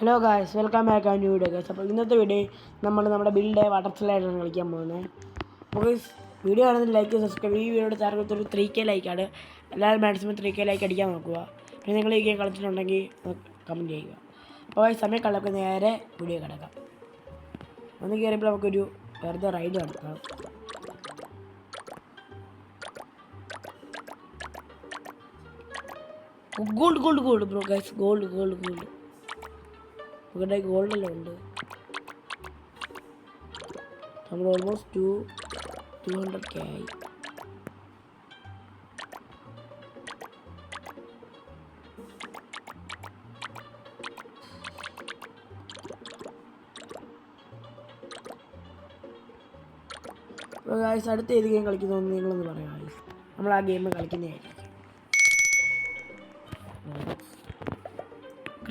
Hello guys, welcome back ആ new video guys. അപ്പോൾ ഇന്നത്തെ വീഡിയോ നമ്മുടെ ബിൽഡ് വാട്ടർ സ്ലൈഡാണ് കളിക്കാൻ പോകുന്നത്. അപ്പോൾ വീഡിയോ ആണെങ്കിൽ ലൈക്ക് സബ്സ്ക്രൈബ്. ഈ വീഡിയോയുടെ ടാർഗറ്റ് ഒരു 3K ലൈക്കാണ്. എല്ലാവരും മാക്സിമം 3K ലൈക്ക് അടിക്കാൻ നോക്കുക. പിന്നെ നിങ്ങൾ ഈ ഗെയിം കളിച്ചിട്ടുണ്ടെങ്കിൽ കമൻറ്റ് ചെയ്യുക. അപ്പോൾ ഈ സമയം കളക്ക് നേരെ വീഡിയോ കിടക്കാം. ഒന്ന് കയറിയപ്പോൾ നമുക്കൊരു വെറുതെ റൈഡ് നടത്താം. ഗോൾഡ് ബ്രോ ഗൈസ്, ഗോൾഡ് ഇവിടെ ഗോൾഡെല്ലാം ഉണ്ട്. നമ്മൾ ഓൾമോസ്റ്റ് 200K ആയി. ഗൈസ്, അടുത്ത ഏത് ഗെയിം കളിക്കുന്നതെന്ന് നിങ്ങളൊന്ന് പറയാം ഗൈസ്. നമ്മൾ ആ ഗെയിം കളിക്കുന്നതായിരിക്കും.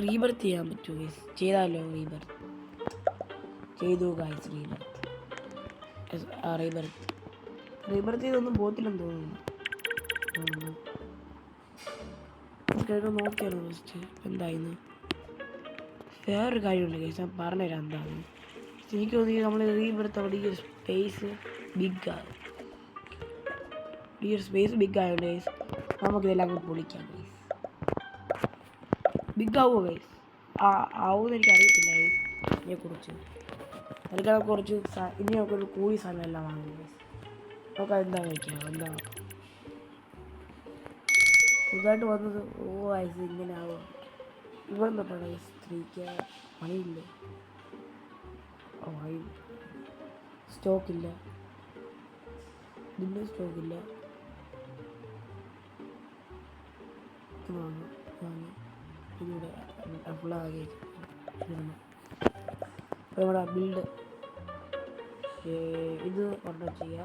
റീബർത്ത് ചെയ്യാൻ പറ്റുമോ ഗൈസ്? ചെയ്താലോ? ചെയ്തു ഗൈസ്. റീബർത്ത് ചെയ്തൊന്നും പോകത്തില്ലെന്ന് തോന്നുന്നു. നോക്കിയാലോ ഫസ്റ്റ് എന്തായിരുന്നു? വേറൊരു കാര്യമുണ്ട് ഗൈസ്, ഞാൻ പറഞ്ഞുതരാം എന്താണ്. എനിക്ക് തോന്നി നമ്മൾ റീബർത്ത് അവിടെ ഈ ഒരു സ്പേസ് ബിഗ്ഗാണ്. ഈ ഒരു സ്പേസ് ബിഗ്ഗായതുകൊണ്ട് ഗൈസ് നമുക്കിതെല്ലാം അങ്ങ് പൊളിക്കാം ഗൈസ്. ബിഗ് ആവുമോ ഗൈസ്? ആവുമെന്ന് എനിക്കറിയത്തില്ല ഗൈസ് ഇതിനെക്കുറിച്ച്. തൽക്കാലം കുറച്ച് ഇനി നമുക്കൊരു കൂടി സാധനം എല്ലാം വാങ്ങും ഗൈസ്. നമുക്ക് എന്താ കഴിക്കാം? എന്താണ് പുതുതായിട്ട് വന്നത്? ഗൈസ് ഇങ്ങനെ ആവുക. ഇവിടെ തൊട്ടാണ് ഗൈസ് 3K പണിയില്ല. സ്റ്റോക്കില്ല, ഇതിൻ്റെ സ്റ്റോക്കില്ല. വാങ്ങി ഇതിവിടെ ഫുള്ളാകെ ഇടണം. അപ്പോൾ നമ്മുടെ ബിൽഡ് ഇത് ഓർഡർ ചെയ്യുക.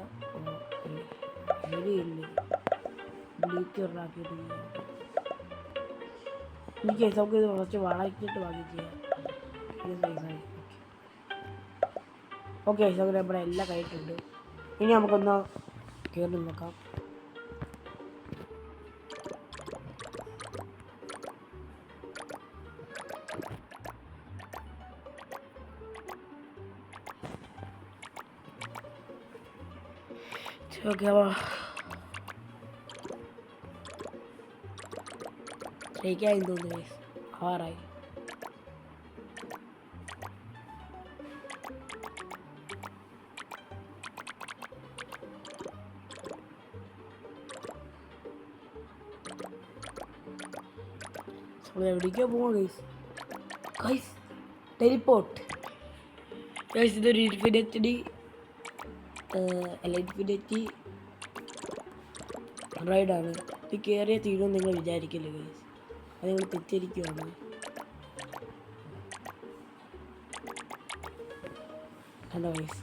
ശരിയില്ലേ ഡിലീറ്റ് ഒരെണ്ണാക്കിയിട്ട് എനിക്ക് നമുക്ക് ഇത് കുറച്ച് വളച്ചിട്ട് വാങ്ങി ചെയ്യാം. ഇത് സൈസായി ഓക്കെ. സൗകര്യം നമ്മുടെ എല്ലാം കഴിഞ്ഞിട്ടുണ്ട്. ഇനി നമുക്കൊന്ന് കയറി നോക്കാം. ഓക്കെ, ശരിക്കായി തോന്നുന്നു. ആറായി. എവിടേക്കോ പോവാ ഗൈസ്. Teleport guys. ഇതൊരു ഇൻഫിനിറ്റി റൈഡാണ്. ഇത് കയറിയ തീരുമെന്ന് നിങ്ങൾ വിചാരിക്കില്ല ഗൈസ്. അത് നിങ്ങൾ തെറ്റിയിരിക്കുകയാണ്. കണ്ടോ ഗൈസ്,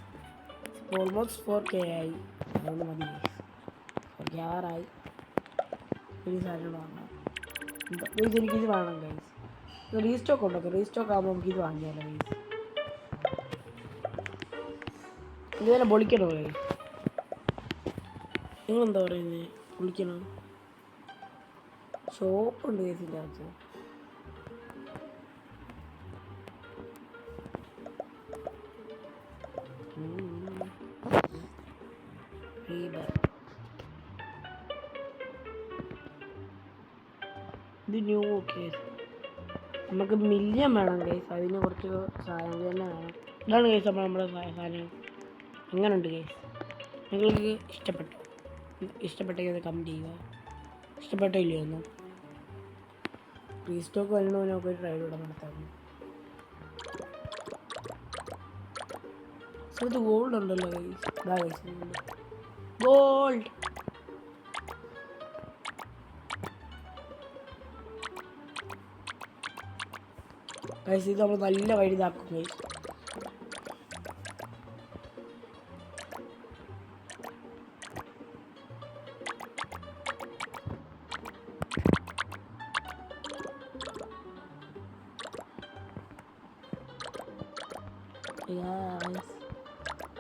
ഓൾമോസ്റ്റ് 4K ആയി. അതുകൊണ്ട് മതി ഗൈസ്. 4K ആറായി. ഈ സാധനം വാങ്ങാം ഗൈസ്. എനിക്കിത് വേണം ഗൈസ്. റീസ്റ്റോക്ക് ഉണ്ടോ? റീസ്റ്റോക്ക് ആകുമ്പോൾ നമുക്കിത് വാങ്ങിയാലോ ഗൈസ്. ഇതുവരെ പൊളിക്കണോ ഗൈസ്? നിങ്ങളെന്താ പറയുന്നത്? പൊളിക്കണോ? ഷോപ്പുണ്ട് ഗൈസിൻ്റെ അകത്ത്. ഇത് ന്യൂ. ഓക്കെ, നമുക്ക് മില്യൺ വേണം ഗൈസ്. അതിന് കുറച്ച് സാധനങ്ങൾ തന്നെ വേണം. ഇതാണ് ഗൈസ് അപ്പോൾ നമ്മുടെ സാധനം. എങ്ങനെയുണ്ട് ഗൈസ്? നിങ്ങൾക്ക് ഇഷ്ടപ്പെട്ടെങ്കിൽ കമൻറ്റ് ചെയ്യുക. ഇഷ്ടപ്പെട്ടോ ഇല്ലയോ ഒന്ന്? റീസ്റ്റോക്ക് വരണോ? നമുക്കൊരു റൈഡ് ഇവിടെ നടത്താം. സ്ഥലത്ത് ഗോൾഡ് ഉണ്ടല്ലോ ഗൈസ്. ഇതാ ഗൈസ് ഗോൾഡ്. ഗൈസ് ഇത് നമ്മൾ നല്ല വഴി ഇതാക്കും ഗൈസ്.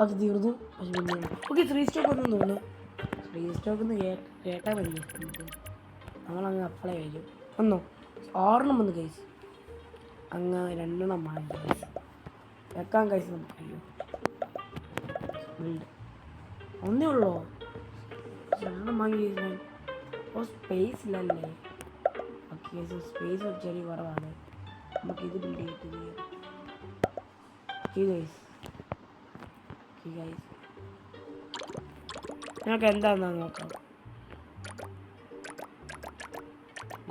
അത് തീർന്നു. ഓക്കെ, 3 സ്റ്റോക്ക് ഒന്നും തോന്നുന്നു. 3 സ്റ്റോക്ക് ഒന്ന് കേട്ടാൽ മതി. നമ്മളങ്ങ് അപ്ലൈ വരും. വന്നോ? 6 വന്നു ഗൈസ്. അങ്ങ് രണ്ടെണ്ണം വാങ്ങി വെക്കാൻ കഴിച്ച് നമുക്ക്. അയ്യോ ബിൽഡ് ഒന്നേ ഉള്ളോ? രണ്ടെണ്ണം വാങ്ങി ഞാൻ. ഓ സ്പേസ് ഇല്ലല്ലേ? ഓക്കെ സ്പേസ് ചെറിയ കുറവാണ്. നമുക്കിത് ബിൽഡ് ചെയ്തിട്ട് ഞങ്ങൾക്ക് എന്താണെന്നാ നോക്കാം.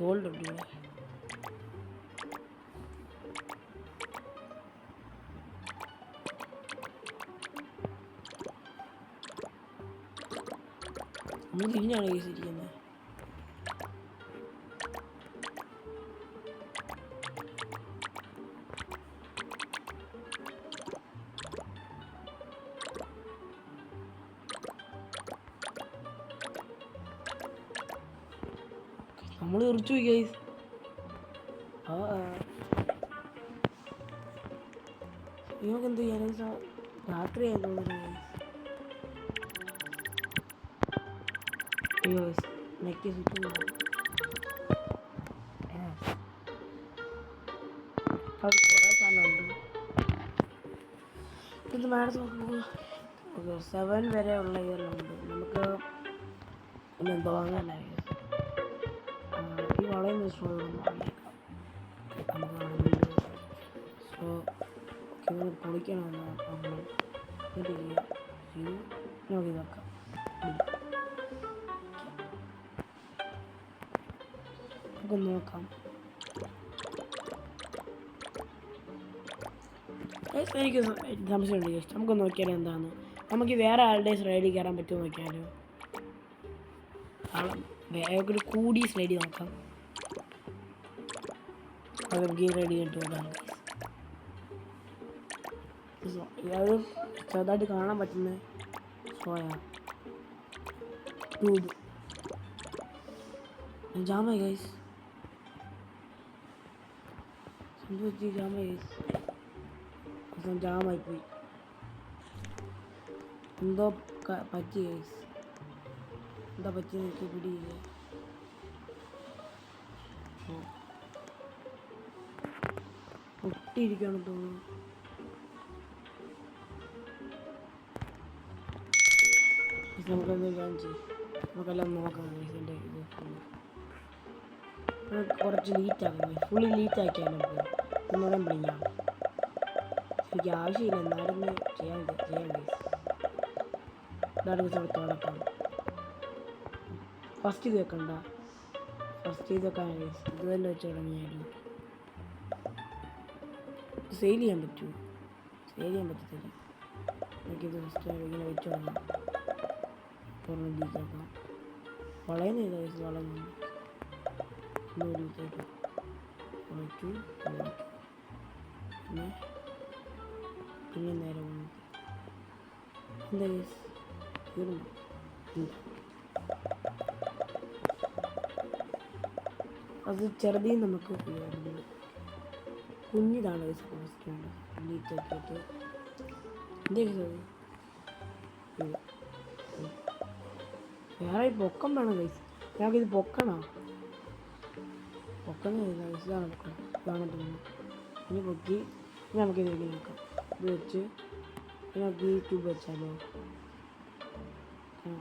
ഗോൾഡ് ഉണ്ട് ഇവിടെ. നമ്മൾ തിരിഞ്ഞാണ് കേസിരിക്കുന്നത്. നമ്മൾ തെറിച്ചു പോയി ഗൈസ്. നിങ്ങൾക്ക് എന്ത് ചെയ്യാൻ രാത്രിയായി തോന്നുന്നു ഗൈസ്. അയ്യോ നെറ്റ് സ്വിച്ച് അത് കുറേ സാധനമുണ്ട്. ഇത് മാഡം ഓക്കെ 7 വരെ ഉള്ള ഇയറിലുണ്ട്. നമുക്ക് എന്തോ വാങ്ങാനായി ഈ വളയുന്ന സോ പൊളിക്കണമെന്ന് നോക്കി നോക്കാം. നമുക്കൊന്ന് നോക്കാം. എനിക്ക് സംശയമുണ്ട് ജസ്റ്റ് നമുക്കൊന്ന് നോക്കിയാലോ എന്താണ്. നമുക്ക് വേറെ ആളുടെ സ്ലൈഡിൽ കയറാൻ പറ്റുമോ നോക്കിയാലോ. ഒരു കൂടി സ്ലൈഡിൽ നോക്കാം. അത് നമുക്ക് ഈ റെഡി കിട്ടും. അത് ചെറുതായിട്ട് കാണാൻ പറ്റുന്ന സോയാ ട്യൂബ് ജാമായി ഗൈസ്. ജാമായി ഗൈസ്. ജാമായിപ്പോയി. എന്തോ പറ്റി ഗൈസ്. എന്താ പറ്റിയെന്ന് എനിക്ക് പിടിയില്ല. പൊട്ടിയിരിക്കുകയാണെന്ന് തോന്നുന്നു. നമുക്കെന്ത് കാണിച്ച് നമുക്കെല്ലാം നോക്കാം. ഇതിൻ്റെ ഇത് കുറച്ച് ലീറ്റാക്കാം. ഫുള്ളി ലീറ്റാക്കിയാൽ നമുക്ക് ഒന്നുകൂടെ പിടിക്കാം. എനിക്ക് ആവശ്യമില്ല എന്നാലും ചെയ്യാൻ ഇതാണ് തുടക്കം. ഫസ്റ്റ് ഇത് വെക്കണ്ട. ഫസ്റ്റ് ഇത് വെക്കാൻ ഇത് തന്നെ വെച്ച് തുടങ്ങിയാലും സെയിൽ ചെയ്യാൻ പറ്റുമോ? സെയിൽ ചെയ്യാൻ പറ്റത്തില്ല. എനിക്കിത് ഫസ്റ്റ് ഇങ്ങനെ വെച്ച് തുടങ്ങാം. ലീക്കാക്കാം. വളയുന്ന വയസ്സ് വളയുന്നു. ലീക്കാക്കാം. വളച്ചു പിന്നെ നേരെ പോകുന്നു. എന്താ കേസ് തീർന്നു. അത് ചെറുതിൽ നമുക്ക് കുഞ്ഞിതാണ് ലീക്കാക്കിയിട്ട് എന്താ വേറെ പൊക്കം വേണം കൈസ്. ഞങ്ങൾക്കിത് പൊക്കണോ? പൊക്കം ഇതാണ് പൊക്കം. ഇതാണ് തോന്നുന്നു. ഇനി പൊക്കി നമുക്കിത് വേണ്ടി നോക്കാം. ഇത് വെച്ച് നമുക്ക് ഈ ട്യൂബ് വെച്ചാലോ?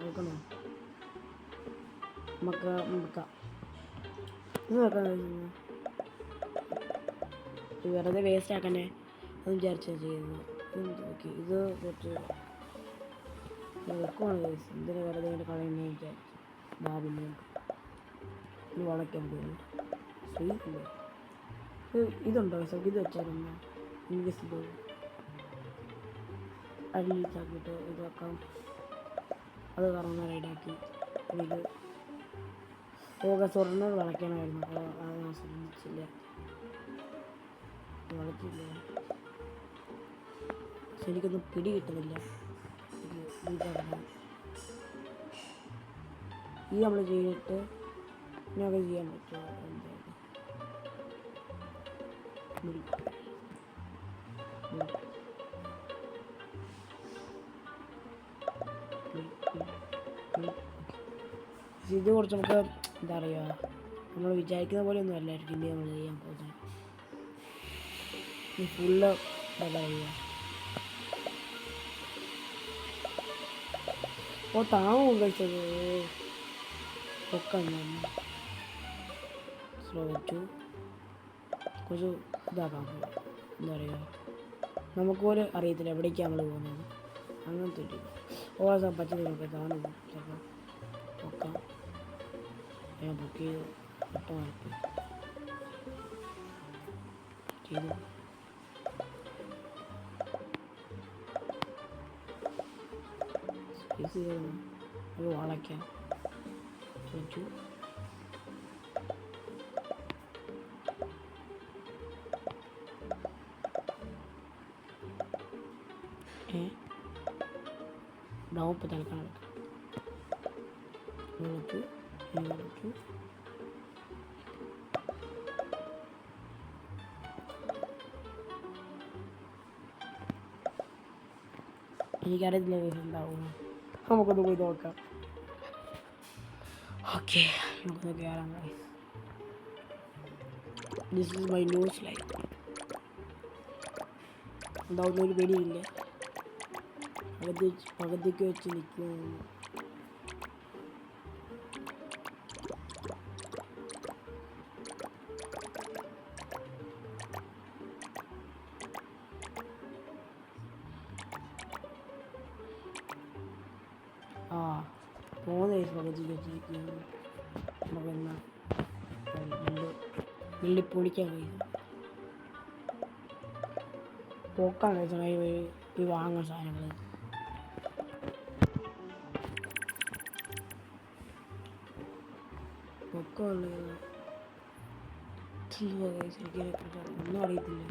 വെക്കണോ? നമുക്ക് വെക്കാം. ഇത് വെക്കാൻ വെറുതെ വേസ്റ്റ് ആക്കണേ അത് വിചാരിച്ചാൽ ചെയ്യുന്നത്. ഓക്കെ ഇത് കുറച്ച് വെക്കുവാണ് ഗൈസ്. എന്തിനാ വെറുതെ ഇങ്ങനെ കളയുന്നത് വിചാരിച്ചു. ബാബിന് ഇത് വളയ്ക്കാൻ പോകുന്നു. സ്വീറ്റില്ലേ ഇതുണ്ടോ ഗൈസ്? ഇത് വെച്ചാലൊന്ന് ഇൻവെസ്റ്റ് അടിയിലാക്കിയിട്ട് ഇത് വെക്കാം. അത് കറങ്ങുന്ന റൈഡാക്കി ഇത് സ്വർണ്ണം വളയ്ക്കാനായിരുന്നു. അപ്പോൾ അത് ഞാൻ ശ്രമിച്ചില്ല. വളച്ചില്ല. ശരിക്കൊന്നും പിടി കിട്ടുന്നില്ല. ഈ നമ്മൾ ചെയ്തിട്ട് ഇങ്ങനെയൊക്കെ ചെയ്യാൻ പറ്റുമോ? ഇത് കുറച്ച് നമുക്ക് എന്താ പറയുക, നമ്മൾ വിചാരിക്കുന്ന പോലെ ഒന്നും അല്ലായിരിക്കും ഇനി നമ്മൾ ചെയ്യാൻ പോകുന്നത്. ഈ ഫുള്ള് ചെയ്യുക. ഓ താങ്ങും കഴിച്ചത് ഒക്കെ സ്ലോ വെച്ചു. കുറച്ച് ഇതാക്കാം, എന്താ പറയുക, നമുക്ക് പോലും അറിയത്തില്ല എവിടേക്കാണ് നമ്മൾ പോകുന്നത്. അങ്ങനത്തെ ഒരു ഓരോ പച്ചക്കറി നോക്കാം താന്ന് ചിലപ്പോൾ നോക്കാം. ഞാൻ ബുക്ക് ചെയ്ത് ഒട്ടമായിട്ട് ചെയ്തു. സ്പേസ് ചെയ്യണം, അത് വളയ്ക്കാം വെച്ചു. ഡൗൺ ഇപ്പോൾ തൽക്കാലം വിളിച്ചു വിളിച്ചു. എനിക്കറിയത്തില്ല എന്താവും, നമുക്കൊന്ന് പോയി നോക്കാം. ഓക്കെ, നമുക്കൊന്ന് കയറാം. This is my new slide. എന്താവുന്ന ഒരു പേടിയില്ല, പകുതിക്ക് വെച്ച് നിൽക്കുന്നു. പകുതിക്ക് വെച്ചിരിക്കുന്നു. നമുക്കെന്നാ മില്ലി പൊളിക്കാൻ കഴിയും. പോക്കാണ് ഈ വാങ്ങുന്ന സാധനങ്ങൾ. ഒക്കെ ഉള്ളത് ഒന്നും അറിയത്തില്ല.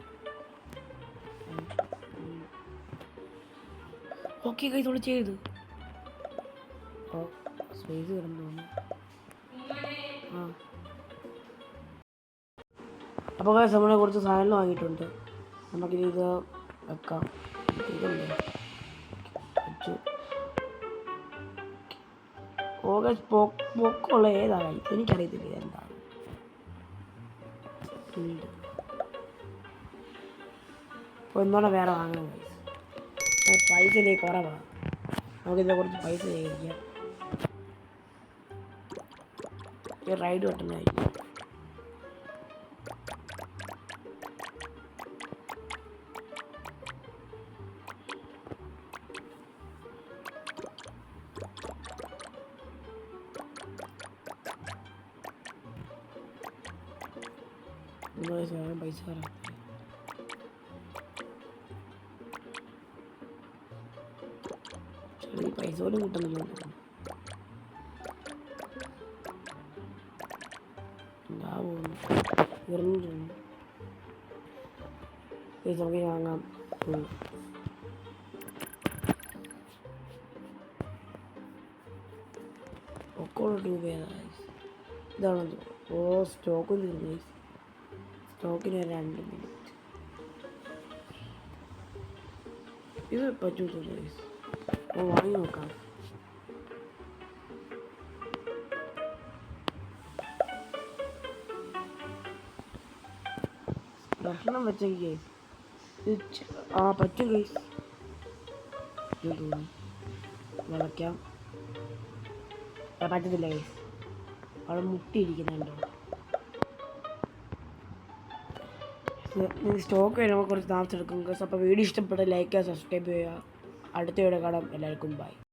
ഓക്കെ കൈ തൊളി ചെയ്തു. ഓ സ്പേസ് കിടന്നു തോന്നുന്നു. അപ്പോൾ നമ്മളെ കുറച്ച് സാധനങ്ങൾ വാങ്ങിയിട്ടുണ്ട്. നമുക്കിത് വെക്കാം. ഇതല്ലേ വെച്ചു. പൊക്കമുള്ള ഏതാണ് എനിക്കറിയത്തില്ല ഇതെന്താണ്. അപ്പോൾ ഒന്നോടെ വേറെ വാങ്ങാൻ പൈസ കുറവാണ്. നമുക്കിതിനെ കുറച്ച് പൈസ ശേഖരിക്കാം. ഈ റൈഡ് കിട്ടുന്നതായിരിക്കും. പൈസ വരാം. ഈ പൈസ പോലും കിട്ടുന്നില്ല. നമുക്ക് വാങ്ങാം. ഒക്കെ രൂപയാണ് ഇതാണോ? ഓ സ്റ്റോക്ക് തീർന്നു. സ്റ്റോക്കിന് 2 മിനിറ്റ്. ഇത് പറ്റൂല. ഓ വാങ്ങി നോക്കാം. ഭക്ഷണം വെച്ച കേസ് പറ്റും കേസ്. ഇത് തോന്നി വിളയ്ക്കാം. പറ്റത്തില്ല കേസ്, അവിടെ മുട്ടിയിരിക്കുന്നുണ്ടോ. സ്റ്റോക്ക് വരുമ്പോൾ കുറച്ച് താമസം എടുക്കും കേസ്. അപ്പോൾ വീഡിയോ ഇഷ്ടപ്പെട്ട ലൈക്ക് ചെയ്യുക, സബ്സ്ക്രൈബ് ചെയ്യുക. അടുത്ത വീഡിയോ കാണാം. എല്ലാവർക്കും ബൈ.